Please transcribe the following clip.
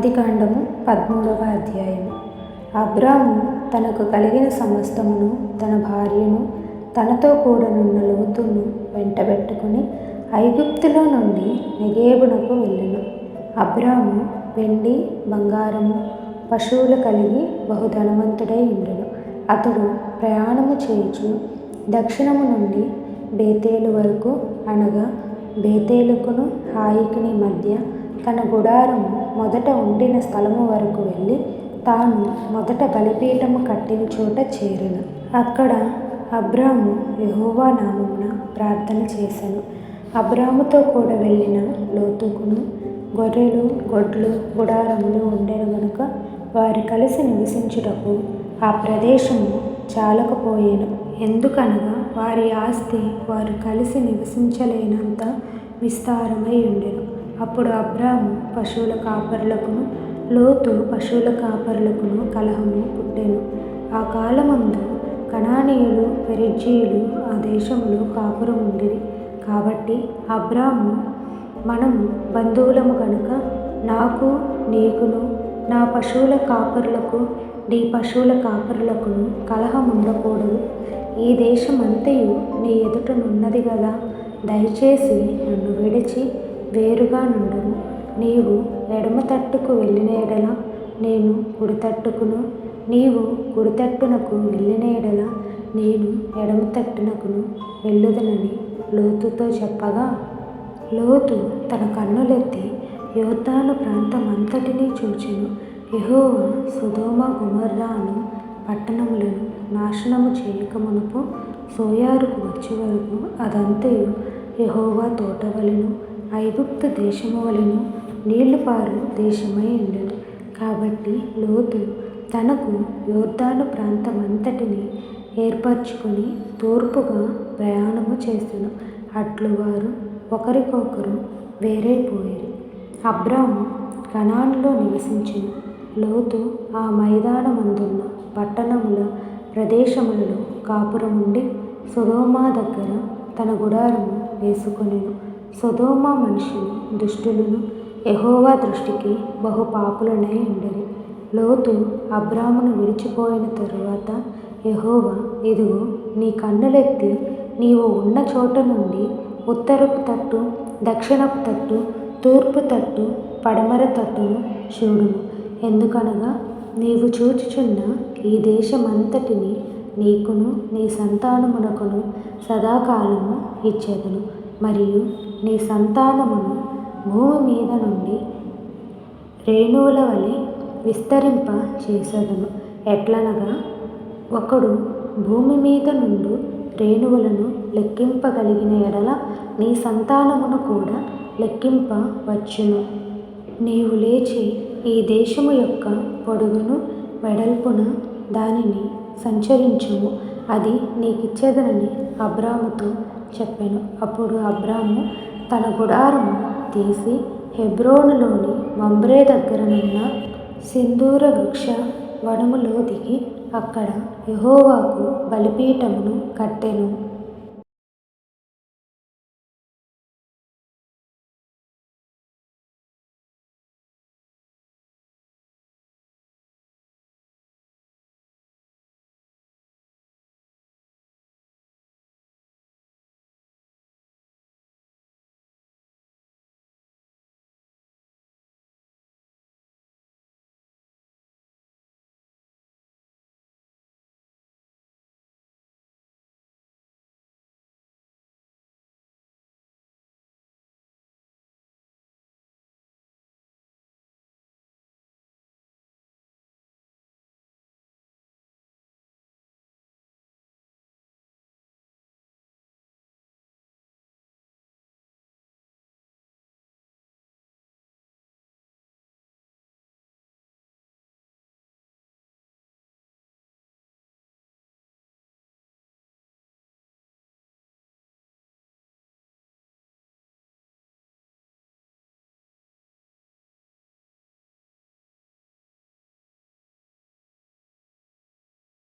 ఆదికాండము 13వ అధ్యాయము. అబ్రాము తనకు కలిగిన సమస్తమును, తన భార్యను, తనతో కూడనున్న లోతును వెంటబెట్టుకుని ఐగుప్తులో నుండి నెగేబునకు వెళ్ళెను. అబ్రాము వెండి, బంగారము, పశువులు కలిగి బహుధనవంతుడై ఉండెను. అతడు ప్రయాణము చేయుచు దక్షిణము నుండి బేతేలు వరకు, అనగా బేతేలుకును హాయికిని మధ్య తన గుడారము మొదట ఉండిన స్థలము వరకు వెళ్ళి, తాను మొదట బలిపీఠము కట్టిన చోట చేరెను. అక్కడ అబ్రాము యెహోవా నామమున ప్రార్థన చేసెను. అబ్రాముతో కూడా వెళ్ళిన లోతుకును గొర్రెలు, గొడ్లు, గుడారములు ఉండెను గనుక వారు కలిసి నివసించుటకు ఆ ప్రదేశము చాలకపోయెను. ఎందుకనగా వారి ఆస్తి వారు కలిసి నివసించలేనంత విస్తారమై ఉండెను. అప్పుడు అబ్రాము పశువుల కాపరులకును, లోతు పశువుల కాపరులకును కలహము పుట్టెను. ఆ కాలమందు కనానీయులు, పెరిజ్జీయులు ఆ దేశములో కాపురముండిరి. కాబట్టి అబ్రాము, మనము బంధువులము గనుక నాకు, నీకును, నా పశువుల కాపరులకు, నీ పశువుల కాపరులకును కలహముండకూడదు. ఈ దేశమంతయు నీ ఎదుటనున్నది గదా, దయచేసి నన్ను విడిచి వేరుగా నుండుము. నీవు ఎడమ తట్టుకు వెళ్ళిన ఎడల నేను కుడి తట్టుకును, నీవు కుడి తట్టునకు వెళ్ళిన ఎడల నేను ఎడమ తట్టునకును వెళ్ళుదనని లోతుతో చెప్పగా, లోతు తన కన్నులెత్తి యొర్దాను ప్రాంతమంతటినీ చూచెను. యెహోవా సొదొమ గొమొర్రాను పట్టణములను నాశనము చేయక మునుపు సోయారుకు వచ్చే వరకు అదంతయు యెహోవా తోట వలెను, ఐగుప్తు దేశము వలెను నీళ్లు పారు దేశమై ఉండెను. కాబట్టి లోతు తనకు యొర్దాను ప్రాంతమంతటిని ఏర్పరచుకొని తూర్పుగా ప్రయాణము చేసెను. అట్లు వారు ఒకరికొకరు వేరైపోయిరి. అబ్రాము కనానులో నివసించెను. లోతు ఆ మైదానమందున్న పట్టణముల ప్రదేశములలో కాపురముండి సొదొమ దగ్గర తన గుడారము వేసుకొనెను. సొదొమ మనుషులు దుష్టులను, యెహోవా దృష్టికి బహు పాపులనై ఉండిరి. లోతు అబ్రామును విడిచిపోయిన తరువాత యెహోవా, ఇదిగో, నీ కన్నులెత్తి నీవు ఉన్న చోట నుండి ఉత్తరపు తట్టు, దక్షిణపు తట్టు, తూర్పు తట్టు, పడమర తట్టును చూడుము. ఎందుకనగా నీవు చూచుచున్న ఈ దేశమంతటిని నీకును నీ సంతానమునకును సదాకాలము ఇచ్చేదను. మరియు నీ సంతానమును భూమి మీద నుండి రేణువుల వలె విస్తరింప చేసేదను. ఎట్లనగా ఒకడు భూమి మీద నుండి రేణువులను లెక్కింపగలిగిన ఎడల నీ సంతానమును కూడా లెక్కింపవచ్చును. నీవు లేచి ఈ దేశము యొక్క పొడుగును వెడల్పున దానిని సంచరించుము, అది నీకిచ్చేదనని అబ్రాముతో చెప్పెను. అప్పుడు అబ్రాము తన గుడారము తీసి హెబ్రోనులోని మమ్రే దగ్గరనున్న సింధూర వృక్ష వనములో దిగి అక్కడ యెహోవాకు బలిపీఠమును కట్టెను.